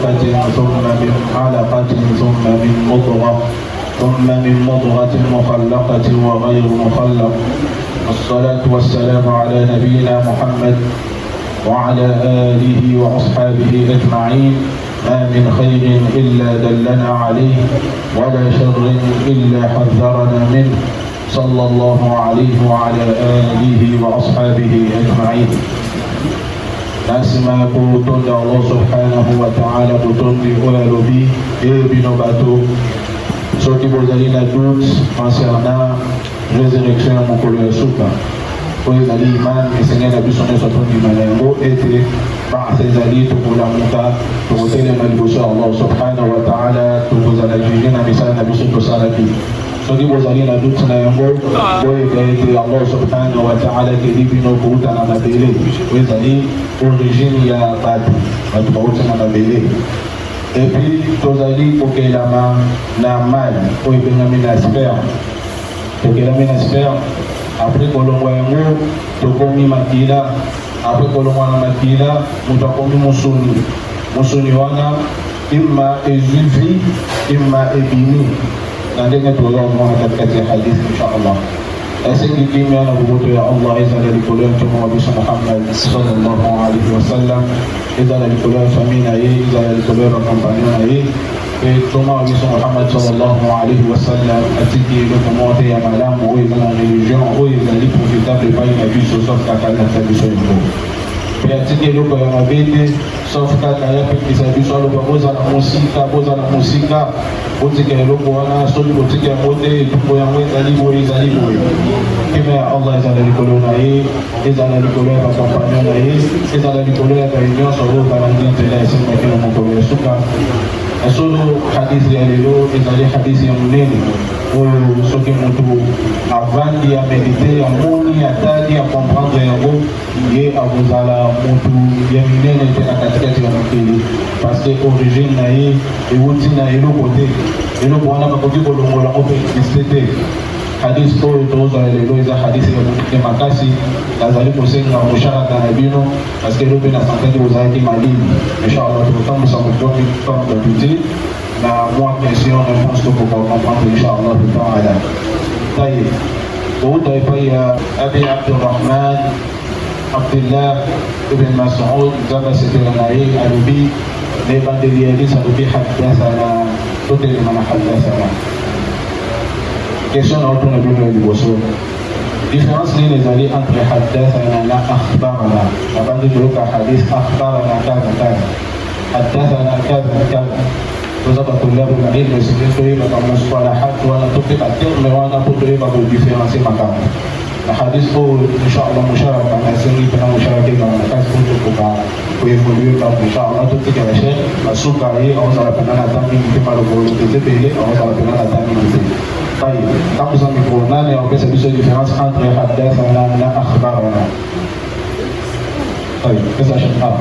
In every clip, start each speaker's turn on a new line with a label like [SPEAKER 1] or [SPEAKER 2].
[SPEAKER 1] علقة ثم من علقة ثم من مضغة ثم من مضغة مخلقة وغير مخلق. والصلاة والسلام على نبينا محمد وعلى آله وأصحابه أجمعين. ما من خير إلا دلنا عليه ولا شر إلا حذرنا منه صلى الله عليه وعلى آله وأصحابه أجمعين. Nasima kutonda Allah subhanahu wa ta'ala kutondi oya lobi bino bato soki bozali na doute concernant résurrection ya mokolo ya suka oyo ezali imani esengeli na biso nyonso tondima na yango ete basa ezali tokolamuka tokotelema liboso ya Allah subhanahu wa ta'ala tokozala juge na misala na biso tosalaki. soki bozali na doute na yango boyeba ete Allah subhanahu wa ta'ala keli bino kouta na mabele oyo ezali origine ya bato bauta na mabele. epuis tozali kokelama na mai oyo ebengami na sperme. tokelami na sperme apres kolongwa yango tokomi makila. apres kolongwa na makila moto akomi mosuni wana imma ezuvi imma ebimi na ndenge tozomona katikati ya hadithi inshallah. esengi kimia na bubuto ya Allah ezala likolo ya mtume wa biso Muhammad sallallahu alaihi wasallam, ezala likolo ya famille na ye, ezala likolo ya bakompagnon na ye. Mtume wa biso Muhammad sallallahu alaihi wasallam atiki eloko moko te ya malamu oyo eza na religion oyo ezali profitable epai na biso sauf kaka alakisa biso yango. Pe atiki eloko ya mabe te sauf kaka yapekisa biso aloba bozala mosika botika eloko wana soki botika yango te etumbo yango ezali boye. Kime ya Allah ezala likolo na ye, ezala likolo ya bakompagnon na ye, ezala likolo ya baunion oyo balandi nzela esimaki na mokolo ya suka. Solo hadithi ya lelo ezali hadithi ya munene oyo soki moto avandi ya medite ya moni atali ya comprendre yango ye akozala moto ya minene te na katikati ya mokili, parce que origine na ye ewuti na eloko te, eloko wana bakoki kolongola ngo mpe existe te. hadith oyo tozala lelo eza hadith ya makasi. nazali kosenga mosharaka na bino parce que lobe na santaki ozalaki malini. Inshallah tokotambusa motoki comme d'habitude na mwa question réponse tokoka comprendre inshallah taala. طيب outa epai ya abi Abdurrahman Abdullah ibn Mas'ud zaba setela na ye alobi ne bandeli hadith alobi hadathana totelema na hadathana. question na otuna bino liboso différence nini ezali entre hadathana na akhbarana. nabandi toyoka hadith akhbarana kaza kaza hadathana kaza kaza toza batolabu na ilmu esike toyebaka mosalahat wana topeka terme wana po toyeba kodifferencie makambo na hadith oyo inshallah musharaka na esengi mpena musharaka ekanga na kasi po tokoka koevolue kako inshallah totikala cher basuka ye aozala pena na ta mingi te malokolo ezebele aozala pena na ta mingi te. طيب كم زميكو ناني أو كيس بيسوي ديفرنس entre حدثنا لا أخبارنا. طيب كيس عشان
[SPEAKER 2] نعم.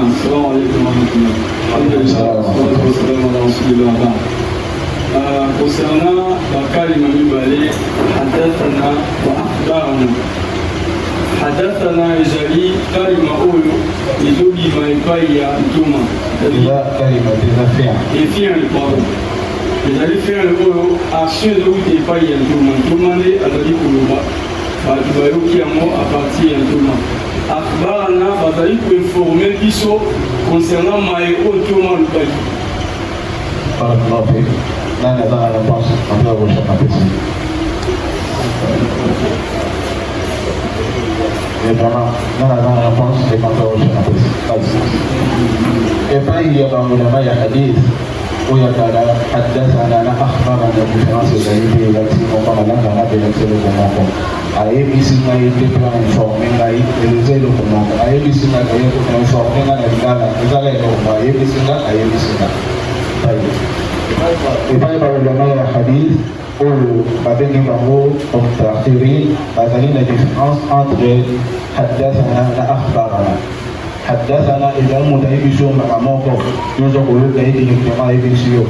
[SPEAKER 2] السلام عليكم ورحمة الله. الحمد لله والصلاة والسلام على رسول الله. concernant la kalima mibale حدثنا وأخبارنا. حدثنا إزالي كلمة أولو إزولي ما يبايا أنتما
[SPEAKER 1] لا كلمة فعل
[SPEAKER 2] فعل بارو إزالي فعل أولو أكشن زولي يبايا أنتما لي أزالي كلوبا فأتبايو كيامو أباتي أنتما. أخبارنا فأزالي كوينفورمي بيسو concernant ما يقول أنتما لباي.
[SPEAKER 1] بارك الله فيك. نانا دانا نباس أمنا وشاقا بيسي vraiment dans la réponse des compteurs et pas il y a dans l'ulama ya hadith où il y a حدثنا لا أخبرنا différence de l'idée là si on parle là dans la direction de comment aye bisinga yete plan informé ngai eleze le comment aye bisinga aye ko informé na ngala ngala ko aye bisinga et pas il y a dans l'ulama ya hadith ou babengi bango mutaakhirin bazali na différence entre حدثنا na akhbarana. حدثنا إذا متعب شو مع موقف يوزق ويبقى يدي اجتماع يبين شيو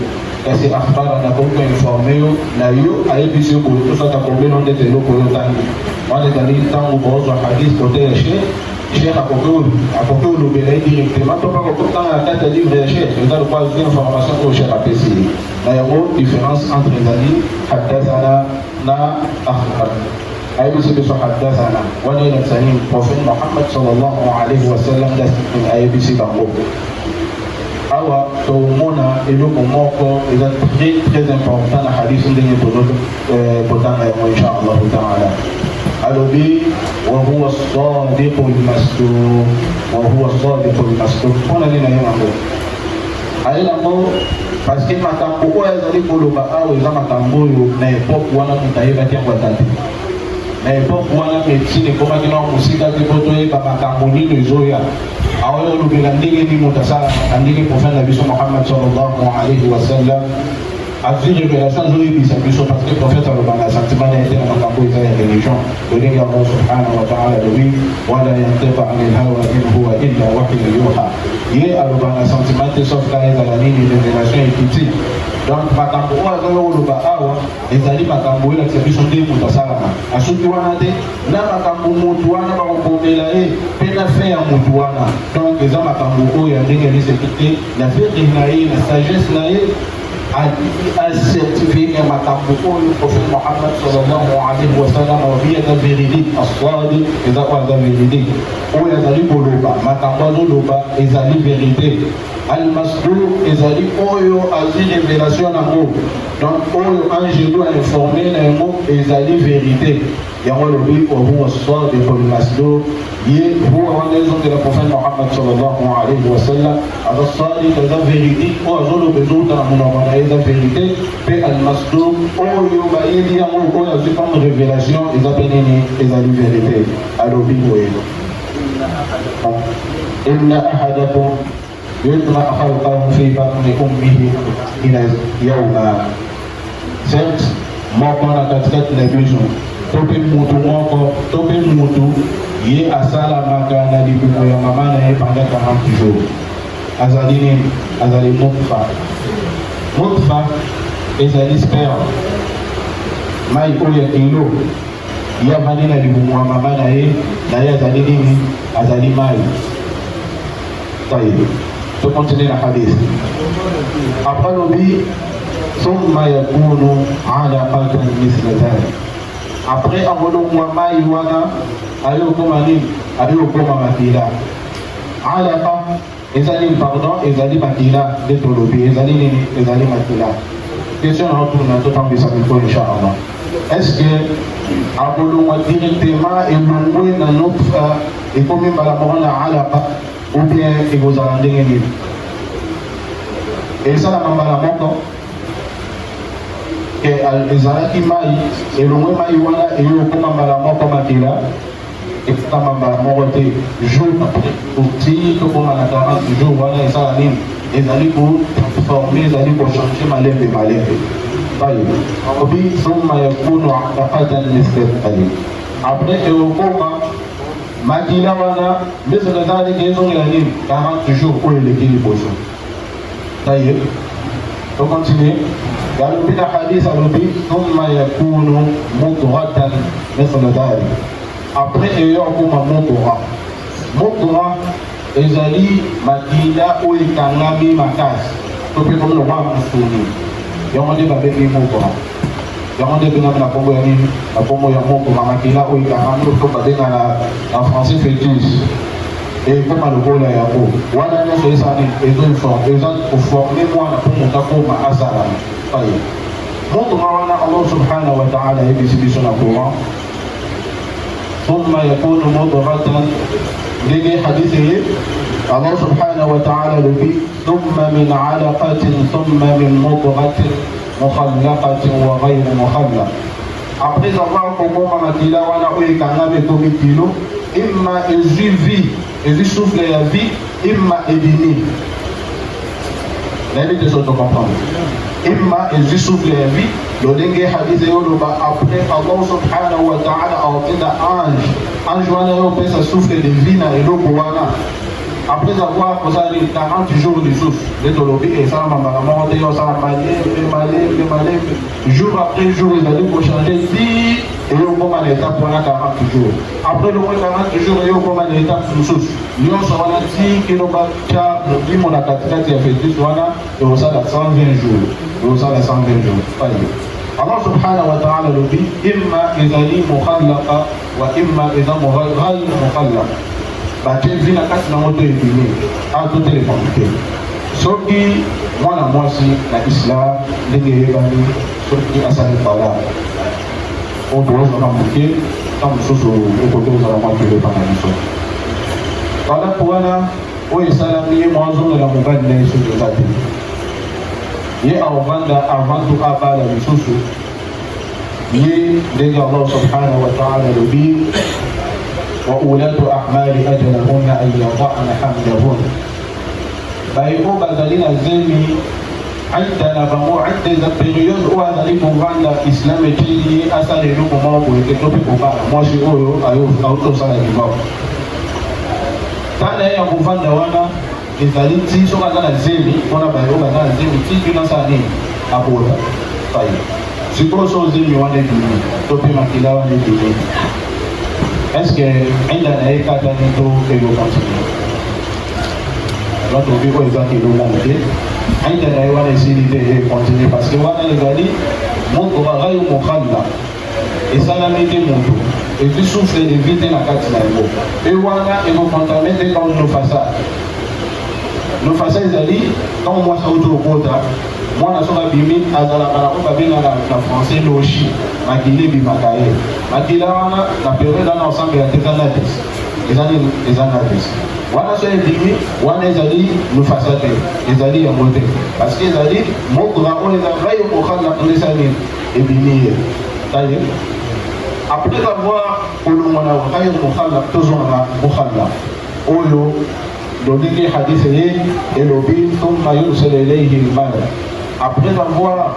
[SPEAKER 1] kasi akhbarana comme informé na yo ayebisi yo boye tosata problème ndete eloko oyo tangi wana ezali ntango bozwa hadith kote ya cheikh akoki olobela ye directement to mpaka kotanga na kati ya livre ya cheikh eza lokwa azwi information oyo cheikh apesi ye na yango différence entre ezali hadathana na akhbarana ayebisi biso hadathana wana elakisa nini prophète Muhammad sallallahu alayhi wa sallam ayebisi bango awa tomona eloko moko eza très important na hadith ndenge totanga yango inshallah taala alobi wahuwa sadiqu lmasduq mpona nini na ye yango ayelango parce que makambo oyo ezali koloba awa eza makambo oyo na epoke wana moto ayebaki yango ata te na epoke wana médecine ekomaki na mosika te po toyeba makambo nini ezoya aoyo olobela ndenge nini moto asalaka ndenge prophète na biso Muhammad sallallahu alayhi wa sallam azwi révélation azoyebisa biso parce que prophète alobanga sentiment na ete na makambo eza ya religion lolenge Allah subhanahu wa ta'ala lobi wala yantiqu anil hawa in huwa illa wahyun yuha ye alobanga sentiment te sauf ka ezala nini révélation ekiti donc makambo oyo azoyo koloba awa ezali makambo oyo elakisa biso nde moto asalaka asoki wana te na makambo motu wana bakobomela ye mpe na fin ya motu wana donc eza makambo oyo ya ndenge eliseki te na verre na ye na sagesse na ye certifié ya makambo oyo prophète Muhammad sallallahu alayhi wa sallam wabi eza véridique aswadi eza oyo aza véridique oyo azali koloba makambo azoloba ezali vérité almasduq ezali oyo azwi révélation nango donc oyo angelo ainformé na yango ezali vérité yango lobi wahuwa sadiqu lmasduq ye huwa wana ezongela prophète Muhammad sallallahu alayhi wa sallam aza sadiq eza véridique oyo azoloba ezouta na monoko na ye eza vérité mpe almasduq oyo bayebi yango oyo azwi comme révélation eza mpe nini ezali vérité alobi boye inna ahadakum yujma khalqahu fi batni ummihi ila yawma certes moko na katikati na biso to mpe mutu moko to mpe mutu ye asalamaka na libumu ya mama na ye pendant 40 jours azali nini azali nutfa ezali sperme mai oyo ya kilo ye avandi na libumu ya mama na ye azali nini azali mai tayi to continue la hadith après lobi thumma yakunu alaqatan mithla dhalik après abolongwa mai wana ayokoma nini ayokoma makila alaqa ezali pardon ezali makila nde tolobi ezali nini ezali makila question na otuna totambisa miko inshallah est-ce que abolongwa directement elongwe na nutfa ekomi mbala moko na alaqa ou bien ekozala ndenge nini esalaka mbala moko ke ezalaki mai elongwe mai wana eyokoma mbala moko makila ekokama mbala moko te jour après oti tokoma na 40 jours wana esala nini ezali kotransforme ezali kochange malembe bayo obi thumma yakunu alaqatan mithla dhalik après ekokoma makila wana mbesaka ezalaki ezongela nini 40 jours oyo eleki liboso taye to continue yalobi na hadith alobi thumma yakunu mudratan mithla dhalik après eyokoma mudra ezali makila oyo ekangami makasi to mpe komi lokwa musuni yango nde babengi mudra yango nde bengami na kombo ya nini na kombo ya mudra makila oyo ekangami to babenga na français fétiche ekoma lokola yango wana nyonso esani eza koforme mwana mpo moto akoma asalama paye mudra wana Allah subhanahu wa ta'ala yebisi biso na Quran ثم يكون مضغة لدي حديثه الله سبحانه وتعالى لبي ثم من علقة ثم من مضغة مخلقة وغير مخلقة après avoir kokoma makila wana oyo ekangami ekomi kilo imma ezwi vie ezwi souffle ya vie imma ebimi nayebi te so tocomprendre imma ezwi souffle ya vie lolenge hadith yoloba après Allah subhanahu wa ta'ala aotinda ange wana yo pesa souffle de vie na eloko wana après avoir posé 40 jours de souffle, les tolobi et ça m'a monté au ça malé, jour après jour ils allaient pour changer si et au moment l'étape pendant 40 jours. Après le moins 40 jours et au moment l'étape de souffle. Nous sommes là si que nous battia nous dimons la catégorie a fait du soin et au ça la 120 jours. Et au ça la 120 jours. Allah subhanahu wa ta'ala le dit imma idhali mukhallaqa wa imma idha ghayr mukhallaqa. Bache vina kati na moto ebimi a tout les compliqué soki mwana mwasi na islam ndenge yebani soki asali pala on doit na moke tant mosusu ekoto ozala mwa kele pana biso wala kuwana oyo esalami ye mwazongela mobali na ye soki eza te ye aovanda avant tout abala misusu ye ndenge Allah subhanahu wa ta'ala lobi وأولاة أحمال أجلهن أن يضعن حملهن بايقو بازالين الزيمي عندنا بمو عند ذا بيريود او ازالي بوغاندا اسلام تشيلي اسالي لو مو بو يكتوبي بوغا موشي او او تو سالا ديبا تانا يا بوغاندا وانا ezali ti soki aza na zemi mpona bayoka aza na zemi ti bino asala nini abota fai sikoyo so zemi wana ebimi to mpe makila wana ebimi est-ce que عندنا اي كاتاني تو كيلو كونتينيو notre vie est exactement là عندنا اي وانا سيدي تي كونتينيو parce que وانا ezali mungu bagayo mukhalla esalamite muntu et souffle de vite na kati na yango et wana eko contaminer comme nos façades ezali quand moi ça autour kota mwana soka bimi azalaka na koka benga na français loshi makili bimaka ye makila wana na période wana ensemble ya tetanatis ezanatis wana so ebimi wana ezali lufasa te ezali yango te parce que ezali mokura oyo eza vayo kokanda ndesa nini ebimi ye taye après avoir kolongwana vayo kokanda tozonga kokanda oyo doniki hadithi ye elobi thumma yursal ilayhi al-mal après avoir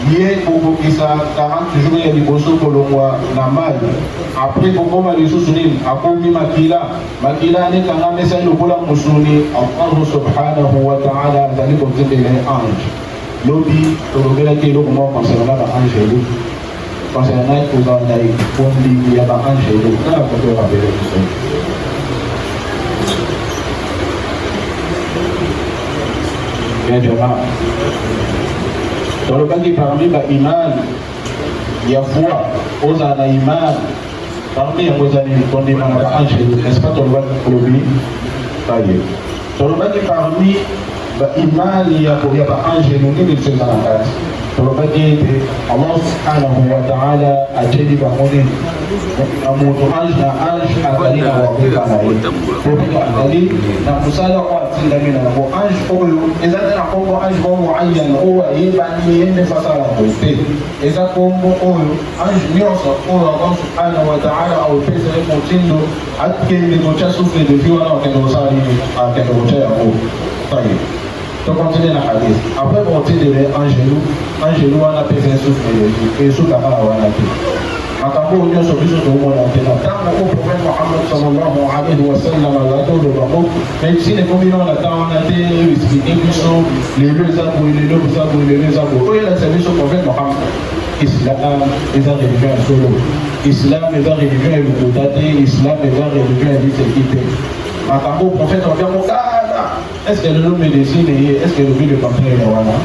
[SPEAKER 1] lié kokokisa 40 jours ya liboso kolongwa na mali après kokoma lisusu nini akomi makila anekanga mesa lokola mosuni Allah subhanahu wa ta'ala azali kozindela ange lobi tolobelaki eloko moko concernant ba ange elo concernant kozala na ekondi ya ba ange elo kala koto rabele biso bien jamaa tolobaki parmi ba iman ya foi oza na iman parmi yango ezali kondima na ba ange n'est-ce pas tolobaki kolobi taye tolobaki parmi ba iman ya ba ange nini liseza na kati tolobaki ete Allah subhanahu wa ta'ala ateli bango nini na moto ange na ange azali na wakuka na ye topika azali na mosala oyo atindami na yango ange oyo eza te na kombo ange mo moayan oyo ayebani ye nde fasala boye te eza kombo oyo ange nyonso oyo Allah subhanahu wa ta'ala aopesa ye motindo akende kotya souffle de vie wana akende kosala nini akende kotya yango taye to continue na hadith après motindo angelu wana pesa souffle de vie esukaka wana te makambo nyonso biso toomona te na ntango o prophète Mohammed sallallahu alayhi wa sallam azatolo bango médecine ekomi nao na ntango wana te explike biso lelo eza boye lelo eza boye lelo eza boye oyo elakisa biso prophète Mohammed islam eza religion ya solo islam eza religion ya lokota te islam eza religion ya biseki te makambo prophète obiango kala est-ce que lelo médecine ye est-ce que lobi le contraire ya wana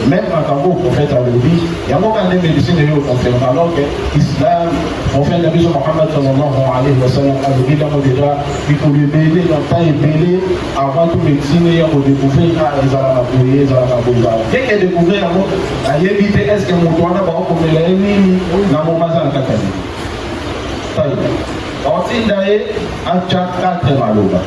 [SPEAKER 1] même makambo prophète alobi yango kande médecine yo confirme alors que islam prophète nabi Muhammad sallallahu alayhi wa sallam alobi dango déjà bikolo ebele na temps ebele avant tout médecine ya kodécouvrir ezalaka boye ezalaka boye keke découvrir yango ayebi te est ce que moto wana baokomela ye nini na momaza na kaka nini tai baotinda ye atya 4 maloba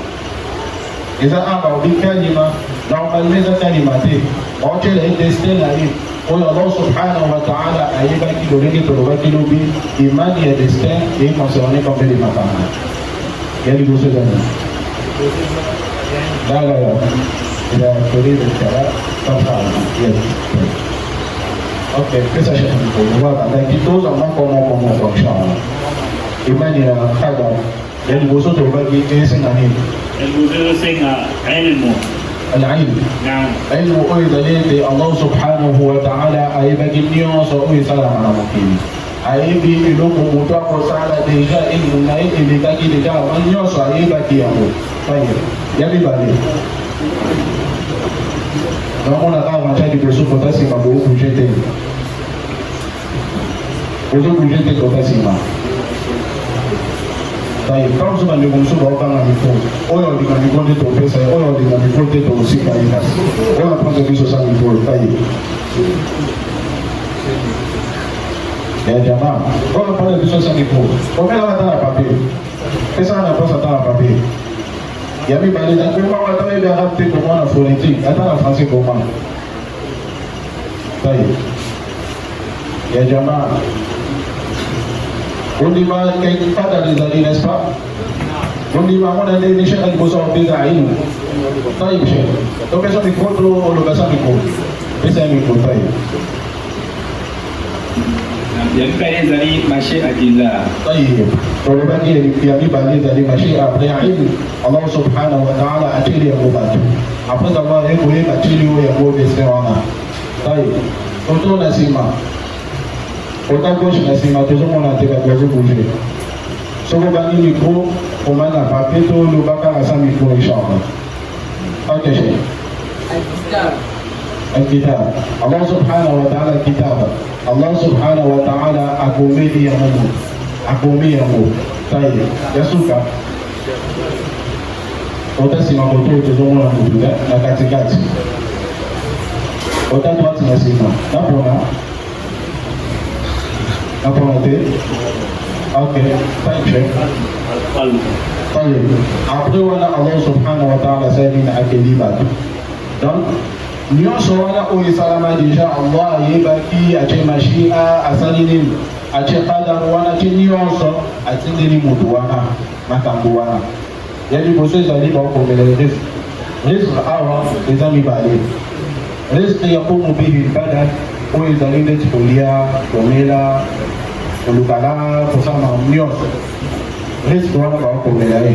[SPEAKER 1] eza aba obi kalima normalement eza kalima te baotela ye destin na ye oyo Allah subhanahu wa ta'ala ayebaki lolenge tolobaki lobi imani ya destin eye concerné comme de makanga ya liboso ezani daga ya toli de kala papa ya ok pesa shaka kwa bandaki toza moko inshallah imani ya kada ya liboso tolobaki esenga nini العلم علم أيضا الله سبحانه وتعالى أيبا جنيا سوء سلام على مكين أيبي إلوكم متوقع سعلا ديجا إلو نايك لكاكي ديجا من يوسو أيبا كيامو طيب يبي بالي نقول لك أنا جاي بسوق تاسي ما بقول بجتة بسوق بجتة تاسي ما طيب كم سنة لكم سوق أو كنا بيفوت أو يودي كنا بيفوت توبيسا أو يودي كنا بيفوت توسيكا إينا أو نحن تبي سوسا بيفوت طيب يا جماعة أو نحن تبي سوسا بيفوت أو كنا نتابع بابي كيسا نبص نتابع بابي يبي بالي تقول ما وتابع بيعرف تكمل فوريتي أتابع فرنسي كمان طيب يا جماعة on dit pas quelque part dans les années, n'est-ce pas? On dit pas, on a des chefs qui posent en pays à Aïnou. Ça y est, chef. Donc, ils sont des gros, on le passe en micro. Et c'est un micro, ça y est.
[SPEAKER 3] Il y a des années, marché à Giza.
[SPEAKER 1] Ça y est. On le dit, il y a des années, marché après Aïnou. Allah subhanahu wa ta'ala a tiré un gros bateau. Après avoir évolué, il a tiré un gros vaisseau. Ça y est. On tourne à Sima. Autant gauche na sima toujours mon antenne va bouger. Soko bani micro, on m'a na papier tout le baka na sa micro inchallah. Ok chef. الكتاب الله سبحانه وتعالى الكتاب الله سبحانه وتعالى أقومي يمو أقومي يمو طيب يسوع otasima koto tozomona motu na katikati ota droite na sima napona te ok thank you طيب après wana Allah subhanahu wa ta'ala sani na akeli batu donc nyonso wana oyo esalama deja Allah ayebaki atie mashia asali nini atie qadar wana atie nyonso atindeli motu wana makambo wana ya liboso ezali baokomela risque awa eza mibale risque yakumu bihi lbadan oyo ezali ndeti kolia komela kolukala kosala nyonso risque wana baokomela ye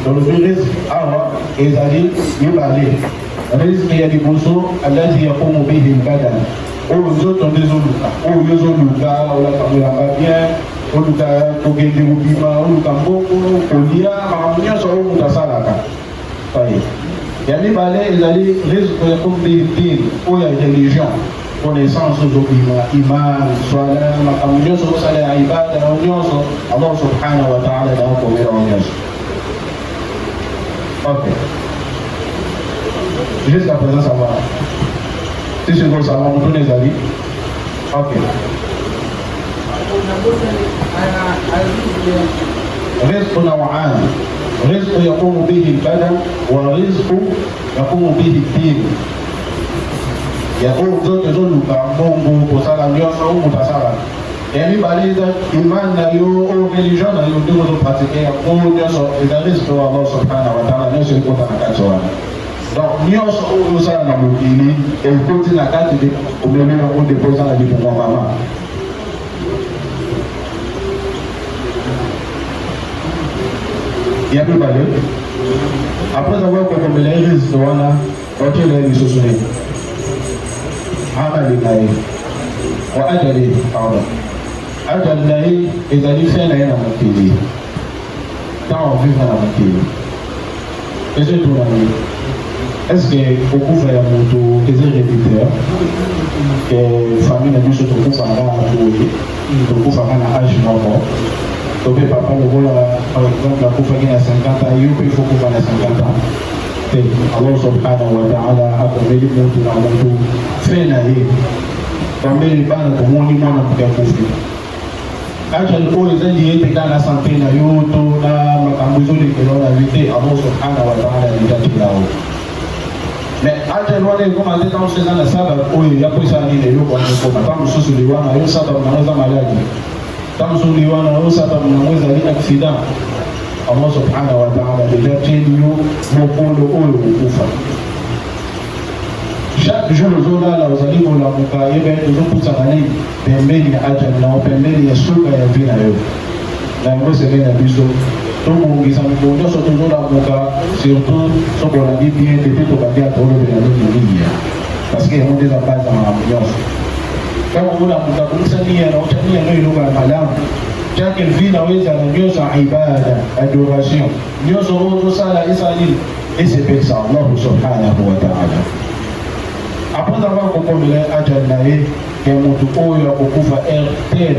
[SPEAKER 1] tolobi risque awa ezali mibale risque ya liboso alati yakumu bihi lbadan oyo nzoto nde ezoluka oyo ezoluka olakamolanga bien oluka kokende kobima oluka mbongo kolia makambo nyonso oyo moto asalaka paye ya mibale ezali risque ya kombidir oyo ya religion connaissance ozobima iman swala makambo nyonso osala ya ibada na nyonso Allah subhanahu wa ta'ala daokomela o nyonso ok jusqu'à présent ça va si c'est comme ça moto nezali ok رزق نوعان رزق يقوم به البدن ورزق يقوم به الدين يقوم zote zoluka mbongo kosala nyonso oyo moto asala emibaliza iman na yo o religion na yo ndenge ozopratike yango nyonso eza risque oyo Allah subhanahu wa ta'ala nyonso ekota na kati wana donc nyonso oyo osala na mokili ekoti na kati omemela odeposa na lipongo mama ya mibale après avoir kokomela ye risque wana otiela ye lisusu ne amali na ye wa ajali pardon ajali na ye ezali fin na ye na mokili ntango ovivre na mokili ezotuna ye est-ce que kokufa ya moto eza héréditaire ke famille na biso tokufanga boye tokufanga na age moko tobe papa lokola par exemple akufaki na 50 ans yo mpe ifo kufa na 50 ans te Allah subhanahu wa ta'ala akomeli motu na motu fe na ye bambeli bana tomoni mwana moto akufi ajali oyo eza liye te kaka na sante na yo to na makambo ezolekela na yo te Allah subhanahu wa ta'ala ezatilao mais ajali wana ekoma te ntango mosusu eza na sabab oyo yapo esala nini eloko wana ekoma ntango mosusu liwana yo sabab nango eza maladi ntango liwana oyo sababu nango ezali accident Allah subhanahu wa ta'ala deja tieli yo mokolo oyo okufa chaque jour ozolala ozali kolamuka yebe ozopusana nini pembeni ya ajali nao pembeni ya suka ya vi na yo na yango semaine na biso tobongisa mikolo nyonso tozolamuka surtout soki olandi bien depuis tobandi ata olobela nini parce que yango nde eza base ya makambo nyonso ntango olamuka komisa nia na otya nia no eloko ya malamu chaque vie na oyo ezala nyonso ya ibada adoration nyonso oyo ozosala esala nini esepelisa allahu subhanahu wa taala après avoir kokomela ajal na ye ya motu oyo akokufa tel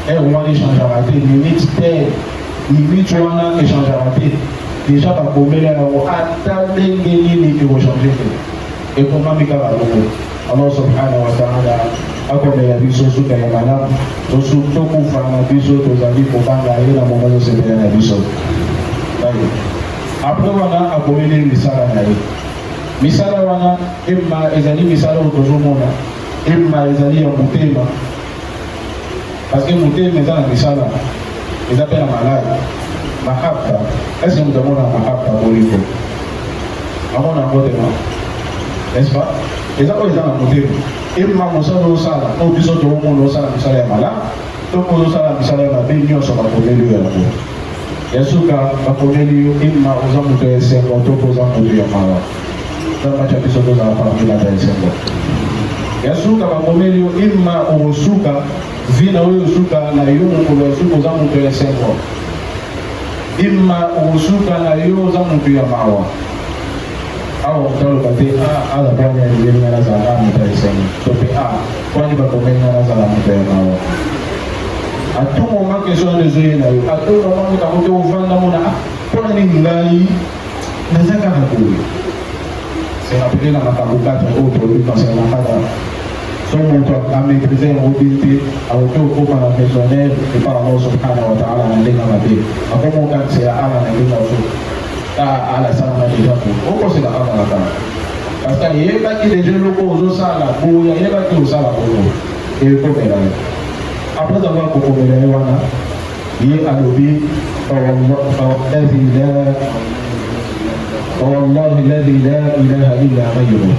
[SPEAKER 1] wana echangeara te limite tel limite wana echangeara te déjà bakomela yango ata ndenge nini ekochange te ekomami kaka loko allah subhanahu wa taala akomela biso suka ya malamu tokufa na biso tozali kobanga ye na moma tosepela na biso après wana akomeli misala na ye misala wana emma ezali misala oyo tozomona emma ezali ya motema parce que motema eza na misala eza mpe na maladi mahaba est-ce que moto amona mahaba boliko amona yango tema n'est-ce pas eza oyo eza na motema emma mosala osala oyo biso toomona osala misala ya malamu to ozosala misala ya mabe nyonso bakomeli oyo yango ya suka bakomeli yo emma oza moto ya esengo to oza moto ya mawa macha biso tozala parmi lata esengo ya suka bakomeli yo imma okosuka vina oyo osuka na yo mokolo ya suka oza moto ya esengo imma okosuka na yo oza moto ya mawa awa otaloba te aza bwani alibeli nga nazala moto ya esengo to mpe bwani bakomeli nga nazala moto ya mawa a tout moment question ezoyena yo atobamangotango te ovanda mona mpona nini ngai naza kaka boye c'est rappelé dans la parole 4 autres concernant Adam. Son moto a maîtrisé une mobilité à aucun au par la personnelle et par Allah subhanahu wa ta'ala dans les gamabés. À comment on c'est à Allah dans les gamabés. À la salle déjà pour. Pourquoi c'est la Allah dans la salle? Parce qu'il y a pas qui déjà le cause au salle pour il y a pas qui au salle pour nous. Et il faut faire là. Après avoir compris les wana, il y a l'objet والله الذي لا إله إلا غيره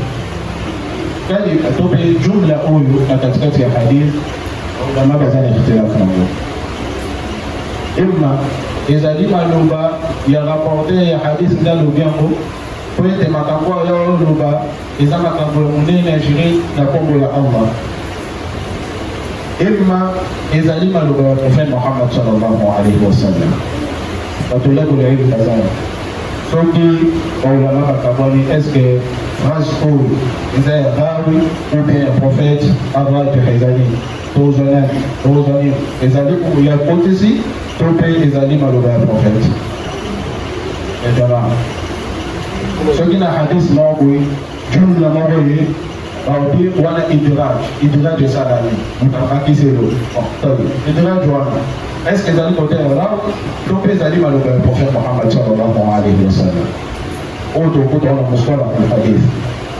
[SPEAKER 1] كان تبقى جملة أولو أتتكت يا حديث وما بزال اختلاف نمو إما إذا لما لوبا يغفرت يا حديث دالو بيانكو فإنت ما تنقوا يا لوبا إذا ما تنقوا منين يجري نقوم يا الله إما إذا لما لوبا يا محمد صلى الله عليه وسلم فتلقوا العلم بزال soki baulama bakabwani eske phrase oyo eza ya bawi ou bien ya prophète abraham ezali tozwani ezali ya kotisi to mpe ezali maloba ya prophète etala soki na hadis moko boye jumla moko ye baobi wana idraj esalami mutakakiselo idraj wana est-ce que ezali côté arabe to mpe ezali maloba ya prophète Muhammad sallallahu alayhi wa sallam oyo tokuta wana mostola ya hadith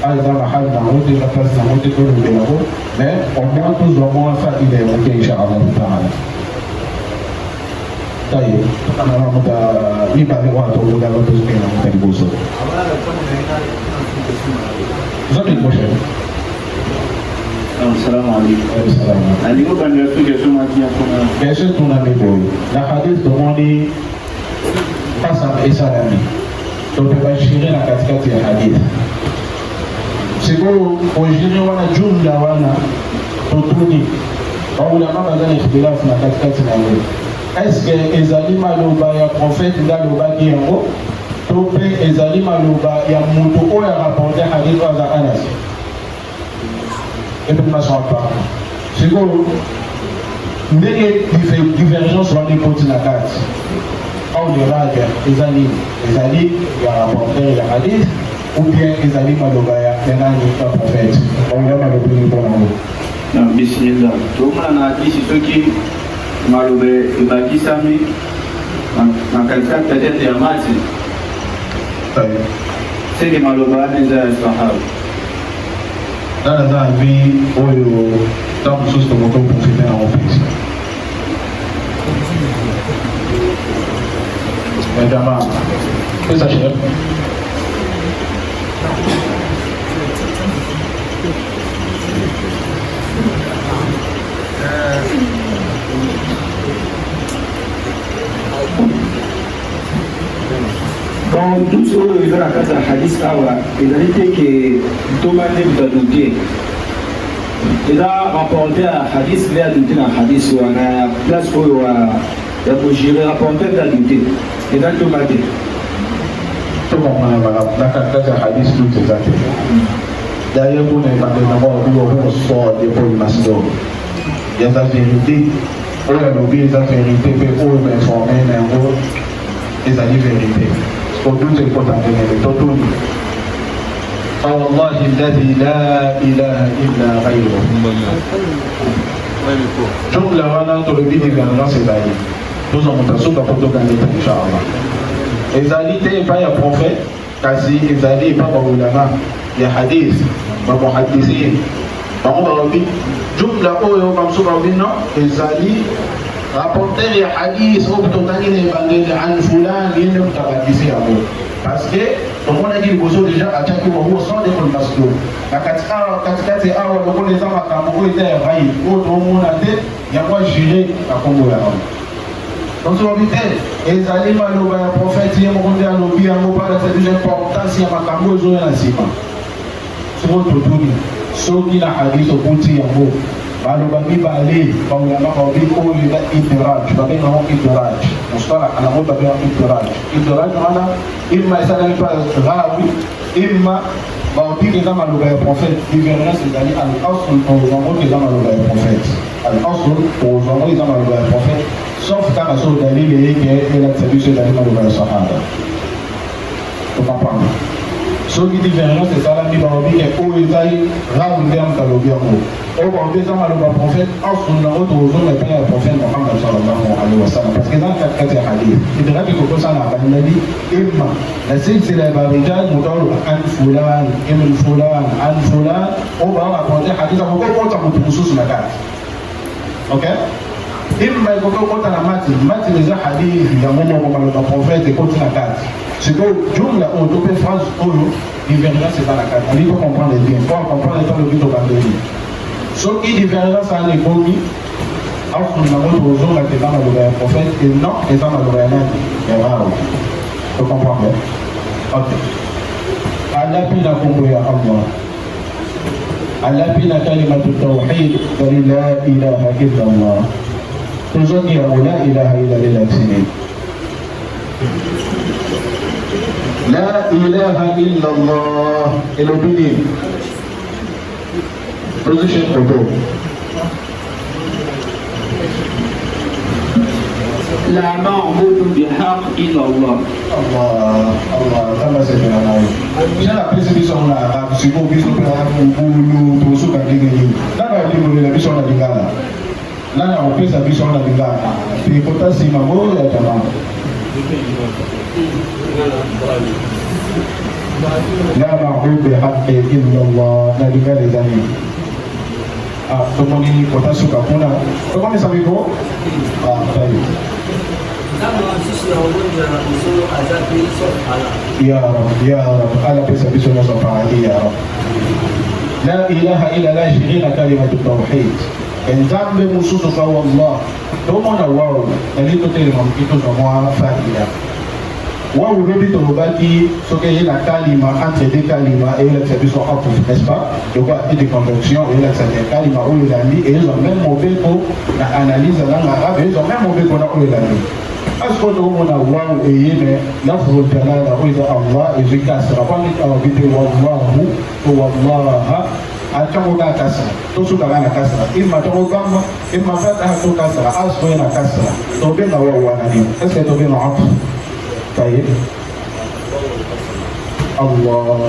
[SPEAKER 1] eza mahali nango te na place nango te tolobelango mais au moins tozwa mwa faida yango insha allahu taala taye tokanamuta mibale wana tokodala tozokende nango ta liboso zote liboso.
[SPEAKER 3] Assalamu alaikum. Aliko bandi watu kesho maki ya kuna.
[SPEAKER 1] Kesho tunamiboyo. Na hadith tumoni pasa isalami. Tupebashiri na katikati ya hadith. Siku ujiri wana jumla wana tutuni. Waulama bazana ikhtilafu na katikati na wewe. Eske ezali maloba ya prophète ndaloba kiyango? Tope ezali maloba ya mutu oya rapporte hadith wa za Anas. Et puis, pas. C'est quoi? Ndenge divergence wana ipoti na kati au le raja ezali ya rapporteur ya hadith ou bien ezali maloba ya nani ya prophète au ya maloba ni bona ngo
[SPEAKER 3] na bismillah toma na hadisi soki maloba ibakisami na katikati ya maji c'est maloba ni za sahaba
[SPEAKER 1] dans la vie oyo tant de choses que mon temps profiter en office. Évidemment, que ça chef.
[SPEAKER 3] eza na kati ya hadis awa ezali te ke ntoma nde moto adute eza rapporter ya hadis nde adute na hadis wana ya place oyo ya kogire rapporter nde adute eza ntoma te
[SPEAKER 1] tokomana na kati ya hadis tout eza te d'ailleurs kuna ebandeli nango okosoa depoli masdo eza vérité oyo alobi eza vérité mpe oyo bainforme na yango ezali vérité kodute ekota ndengele totuni fawallahi alladi la ilaha illa ghayruh jumla wana tolobi divergence ezali tozwa moto asuka po tokangeta inchallah ezali te epai ya prophète kasi ezali epai baulama ya hadith bamuhadisin bango balobi jumla oyo bamosusu balobi non ezali rapporteur ya hadith oyo totangi na evangeli an fulan yende mutabadisi yango parce que tomonaki liboso déjà atiaki bango sans dekol maslo na katikati awa lokola eza makambo oyo eza ya rai oyo tomona te yango agire na kombo yango tozobi te ezali maloba ya prophète ye moko nde alobi yango mpona c'est importance ya makambo ezoya na nsima soko totuni soki na hadith okuti yango baloba mibale baulama baobi oyo eza idraj babengango idraj mosala anango babenga idraj wana imma esalami mpa rawi imma baobi eza maloba ya prophète divergence ezali al asl ozwango eza maloba ya prophète al asl ozwango eza maloba ya prophète sauf kaka so dalili eyeke elakisa biso ezali maloba ya sahaba tocomprendre soki divergence esalami baobi ke oyo ezali rawi nde yamuta alobi yango oyo baobi eza maloba ya prophète asl nango tozonga epai ya prophète mohamad sallallahu alaihi wasallam parce que eza na katikati ya hadith edelaki kokosana bandali imma na silsila ya barijal moto aloba an fulan ibn fulan an fulan oyo baoraconte hadith akokokota moto mosusu na kati ok imma ekoki okota na mati eza hadith yango moko maloba prophète ekoti na kati sikoyo jumla oyo to mpe phrase oyo divergence eza na kati ali to comprendre bien po comprendre eto lobi tobandeli soki divergence wana ekomi asl nango tozonga te eza maloba ya prophète e non eza maloba ya nani ya rao to comprendre ok alapi na kombo ya allah alapi na kalimatu tawhid kali la ilaha illa allah tozongi yango la ilaha illa lilaksini la ilaha illa allah elobini position photo
[SPEAKER 3] la ma'budu bihaq illa allah
[SPEAKER 1] Allah kama sebena nayo jana pesi biso na arabe siko biso pe bulu tosuka ndenge nana limulela biso na lingala nana opesa biso na lingala pe kota sima mo ya jamaa la ma'budu bihaqqi illa Allah na lingala zani tomoni kota suka kuna tomoni sabiko tayo ya rab ala pesa biso na safari ya rab la ilaha illa la shirina kalimatu tawhid entambe mususu kwa Allah tomona wao nalito tele mamkito zomwa faida wao lobi tolobaki soke yena kalima entre deux kalima et la biso hafu n'est-ce pas de quoi et de conversion et la kalima ou landi et ils ont même mauvais pour la analyse dans l'arabe ils ont même mauvais pour la landi parce que on a wao et yene lafzu jalala ou Allah et je casse la pas ni de wallahu wallaha atango ka kasra to suka na kasra imma to gamba imma fataha to kasra asfa na kasra to be na wa nani est-ce que to be na atf طيب الله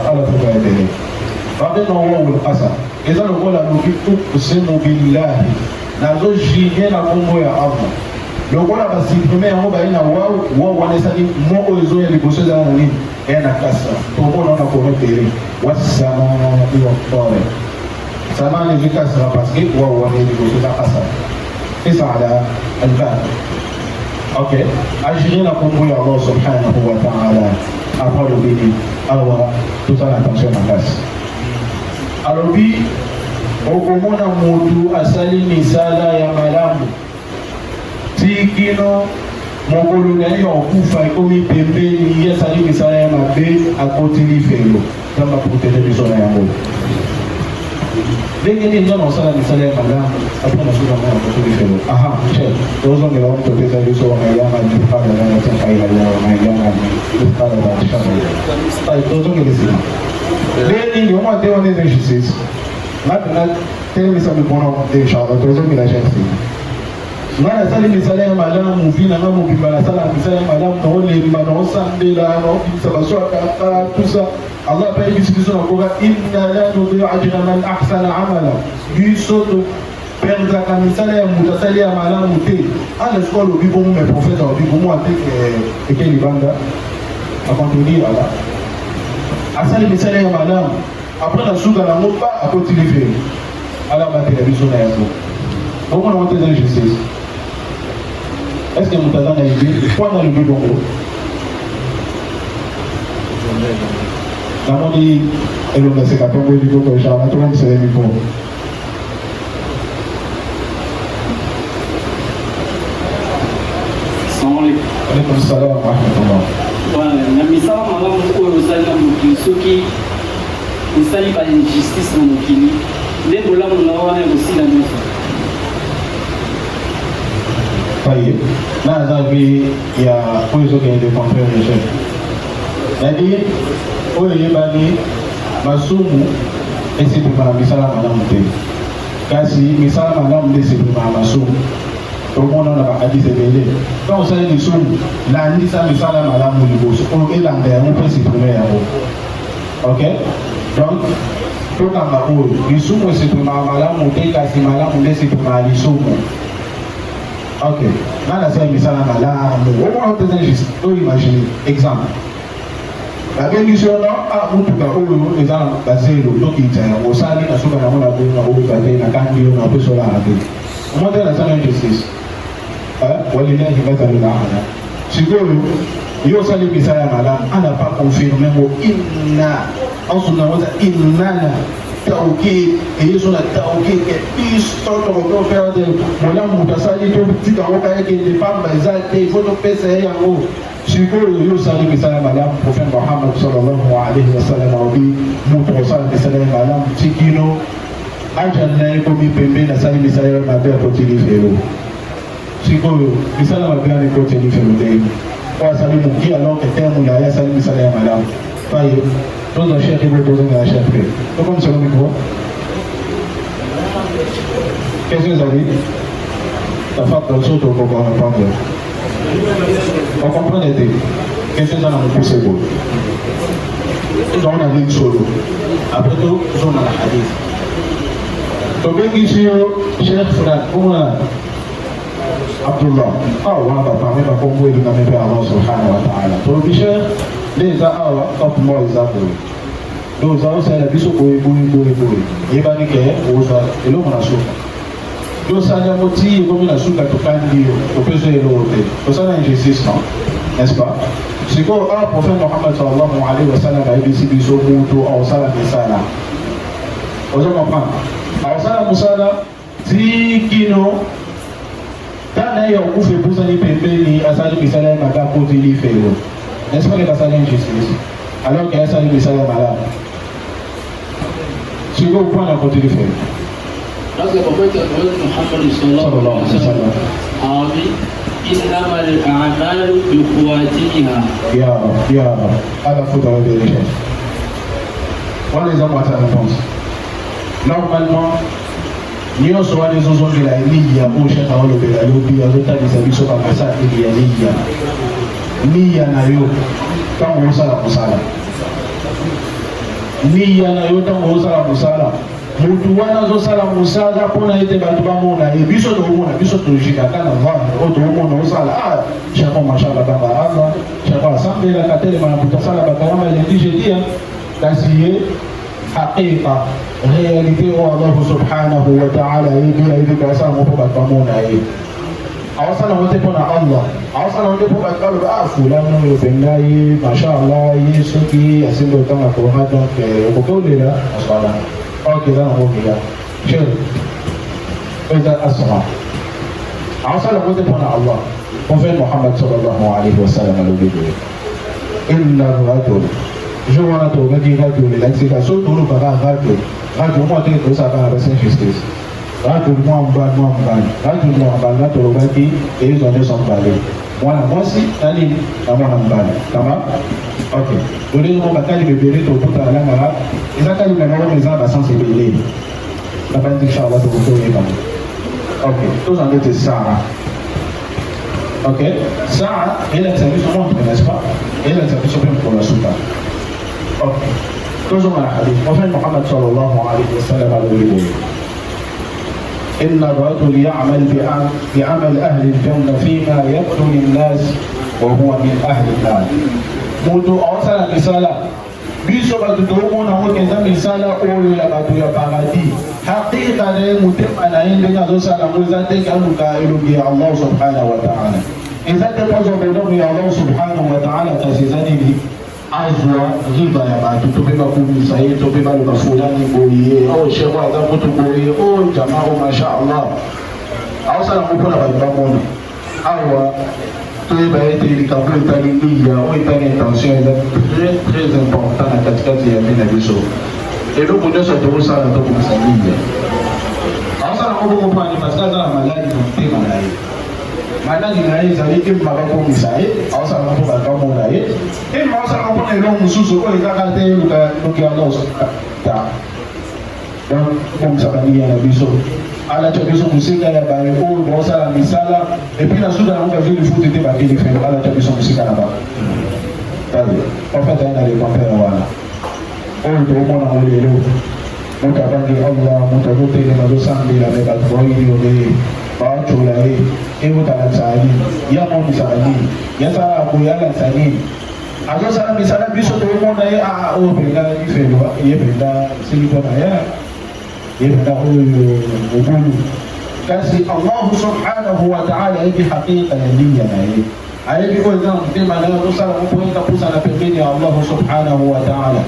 [SPEAKER 1] على تبادله بعدين هو القسم اذا نقول اقسم بالله nazo jige na kombo ya Allah lokola basiprime yango bayi na wao wanesaki moko ezo ya liboso ezala na nini na kasra tomona na kometere wasamai wattariq samani vikasra parce que wao wane liboso za kasra isa ala albab ok agir na kombo ya Allah subhanahu wa ta'ala après le béni alors tout ça attention à place alors bi okomona mutu asali misala ya malamu tikino mokolo na ye okufa ekomi pembeni ye asali misala ya mabe akoti lifelo nzambe aprotege biso na yango ndenge nini nzambe osala misala ya malamu apres na suka mai akoti lifelo aha chef tozongela moto pesa biso wangayanga tozongela esima ndenge nini omwa te wana eza justice ngapena telemisa mikono inshallah tozongela chefsi nga nasali misala ya malamu vi nanga mobimba nasala misala ya malamu naolemba naosambela naobimisa baswakaka tusa allah mpe ayebisi biso nakoka inna la nudiu ajra man ahsana amala biso toperdaka misala ya moto asali ya malamu te ana siko alobi bomo me profete alobi bomo ate eke libanda akontredire ala asali misala ya malamu apres na suka nango ba akotili fe ala batela biso na yango omona ngo te eza justice. Est-ce que vous avez dit quoi dans le but bongo? Nous dit et le monsieur qui a tombé du coup que Charles tout le monde se réveille pour. Alaikum salam wa rahmatullah.
[SPEAKER 4] Voilà, na misala malamu oyo osali na mokili soki osali ba injustice na mokili nde bolamu na wana ekosila nyonso.
[SPEAKER 1] Faye, là, il y a pour les autres qui ont contraire les chefs. C'est-à-dire, où il y a bani, masumu, et c'est pour la misala madame te. Car si misala madame te c'est pour la masumu, tout le monde a dit c'est belé. Quand on sait les sumu, là, ni ça misala madame ou les bosses, on est là, on peut supprimer à vous. Ok? Donc, tout le monde a dit, les sumu c'est pour la madame ou te, car si madame ou te c'est pour la sumu. Ok, là, c'est un misala malamu. Au moins, on peut juste imaginer. Exemple. La bénédiction, ah, on peut pas, les gens, la zélo, donc il tient, au sali, la soupe, la mona, la roue, la veille, la canne, on peut se la rater. Au moins, la salle injustice. Ou les gens qui mettent à l'âme. Si vous, yo sali misala malamu, on n'a pas confirmé, inna, en son nom, inna. Taoukid et ils sont la taoukid et ils sont en train de faire des voilà mutasali tout petit en haut avec des femmes il faut nous passer en haut si vous yo sali que ça madame prophète Mohammed sallallahu alayhi wa sallam a dit mutasali que ça madame tikino ajana comme pembe na sali misala ma belle côté livre si vous misala ma belle côté livre kwa sali muki alors que terme la ya sali misala madame faye tous les chefs qui veulent poser la chef. Comment c'est le micro? Qu'est-ce que vous avez dit? La femme dans le saut pour répondre. On comprend les deux. Qu'est-ce que vous avez poussé pour? Donc on a dit solo. Après tout, on a la hadith. Donc bien ici, chef frère, on a Abdullah. Ah, on a pas même pas compris le nom de Allah subhanahu wa ta'ala. Donc cher, les awa top moi example donc ça c'est la biso boy yebani ke oza elo mona so donc ça ya moti comme la suka to kandi au peso elo te ça na injustice non n'est-ce pas c'est quoi ah prophète Mohammed sallallahu alayhi wa sallam a dit biso mutu au sala misala ozo comprendre au sala musala tikino tana yo kufe buza ni pembeni asali misala na ka koti li felo. N'est-ce pas que ça s'allie injustice? Alors qu'il y a ça qui s'allie malade. Si vous prenez la côté du fait.
[SPEAKER 4] Parce que le prophète Mohammed sallallahu alayhi wa sallam a dit innama al-a'malu bi quwwatiha.
[SPEAKER 1] Ya à la faute avec les chefs. On les a à sa réponse. Normalement, nous sommes des gens qui la liya au chef à l'obéi à l'obéi à l'autre des amis sur la masse il y a liya. Niya na yo tango osala musala niya na yo tango osala musala mutu wana azosala musala mpona ete bato bamona ye biso tokomona biso tolojikaka na vane oyo tokomona osala ah chako mashala banga ava chako asambelaka telema na butu asala bakarama elendi jedia kasi ye haqiqa réalité oyo allahu subhanahu wa taala yebi ayebika asala mo mpo bato bamona ye awasala wote pona Allah awasala wote po bakalo fulano yo bengai mashallah yesu ki asindo tanga ko ha donc okolela asala ok là on va je eza asra awasala wote pona Allah prophète Muhammad sallallahu alayhi wa sallam a levé de inna rajul je vois to gadi rajul l'explication so to no para rajul mo te ko sa ba sin justice rajul mo ba rajul mo ba na to gadi e zo ne son balé moi si ali na mo na balé kama ok dole mo bakali bebele to puta la ngara ezaka ni na mo meza ba sans belé la ba inshallah to ko e kama ok tous en était ça. Ok, ça, elle a servi son montre, n'est-ce pas? Elle a servi son montre pour la soupe. Ok, toujours dans la hadith. Prophète Muhammad sallallahu alayhi wa sallam a dit إن الرجل يعمل بعمل أهل الجنة فيما يبدو للناس وهو من أهل النار. منذ أوصل الرسالة biso batu tomona mokenda misala oyo ya bato ya paradis hakika ne mutema na yende ngazosala mweza te kaluka elogi ya Allah subhanahu wa ta'ala ezate pozo bedomu ya Allah subhanahu wa ta'ala tasizani ni azwa riba ya batu topeba kumisa yetu topeba luka fulani boye au shewa za mtu boye o jamaa masha Allah au sala mkona baibamona awa toyeba ete likambo etali liya oyo etali intention eza très important na katikati ya vie na biso eloko nyonso tokosala tokobisa liya aosala moko mopani parce aza na maladi na motema na ye maladi na ye ezali emaka komisa ye aosalaka mpo bakamona ye ema aosalaka mpona eloko mosusu oyo ezaka te luki yango ta donc komisaka liya na biso ala chabiso musika ya bare oyo bosala misala epi na suda na mkazi ni futi te bakili fendo ala chabiso musika na ba tali ofata ina le compare wana oyo to mona lelo muta bangi Allah muta rote ni mazo sambi la meka boyi yobe ba chola e muta la tsani ya mo misali ya sala ko ya la tsani azo sala misala biso to mona e a o benda ni fendo ye benda silito na ya يبقى وجوده كاسي الله سبحانه وتعالى يجي حقيقة ليا نايي عليه بيقول ده بما لا نوصل ممكن تقوس على بيني الله سبحانه وتعالى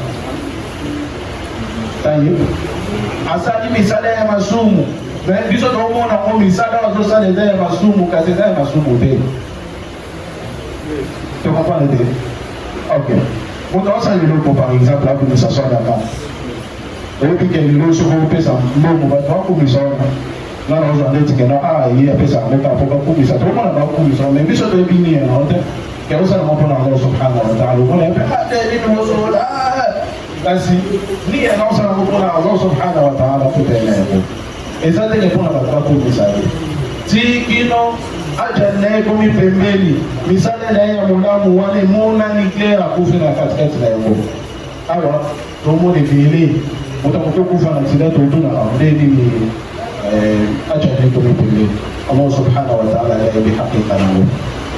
[SPEAKER 1] طيب asali misala ya masumu biso tomona ko misala bazosala eza ya masumu kasi eza ya masumu te tu comprends te ok moto asali loko par exemple là pour s'asseoir là-bas epi ke lelo soko opesa mbomo bato bakumisa wana nana ozwa ndeti kena ye apesaka moko apo bakumisa tokomona bakumisa me biso toyebi nia nao te ke osalama mpona Allah subhanahu wa ta'ala omona epeadeninosola kasi nia na osalama mpona Allah subhanahu wa ta'ala tutena yango eza teke mpona bato bakumisa ye tikino aja naye komi pembeni misala na ye ya molamu wana emonani claire akufi na katikati na yango awa tomona ebele وتقول فانا سيدات ودون أولادي أجل لكم الله سبحانه وتعالى بحقيقة